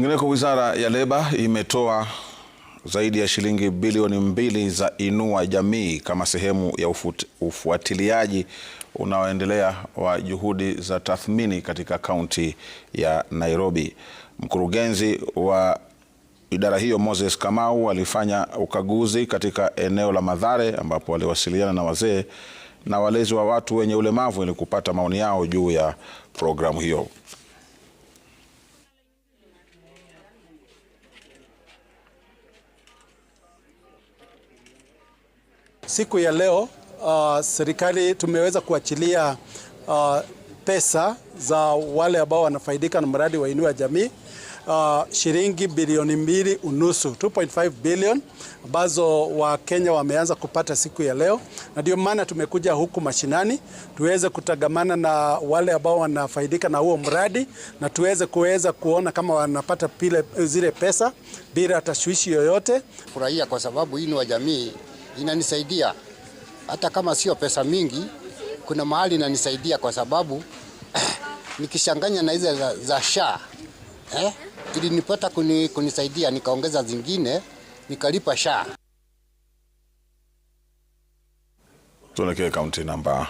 Kwingineko, Wizara ya Leba imetoa zaidi ya shilingi bilioni 2 za Inua Jamii kama sehemu ya ufuatiliaji unaoendelea wa juhudi za tathmini katika kaunti ya Nairobi. Mkurugenzi wa idara hiyo Moses Kamau alifanya ukaguzi katika eneo la Mathare ambapo waliwasiliana na wazee na walezi wa watu wenye ulemavu ili kupata maoni yao juu ya programu hiyo. Siku ya leo serikali tumeweza kuachilia pesa za wale ambao wanafaidika na mradi wa Inua Jamii, shilingi bilioni 2.5, 2.5 billion ambazo Wakenya wameanza kupata siku ya leo, na ndio maana tumekuja huku mashinani tuweze kutangamana na wale ambao wanafaidika na huo mradi na tuweze kuona kama wanapata zile pesa bila tashwishi yoyote. Furahia kwa sababu Inua Jamii inanisaidia hata kama sio pesa mingi, kuna mahali inanisaidia kwa sababu nikishanganya na hizo za SHA ili nipata kunisaidia nikaongeza zingine nikalipa SHA. Tuelekee kaunti namba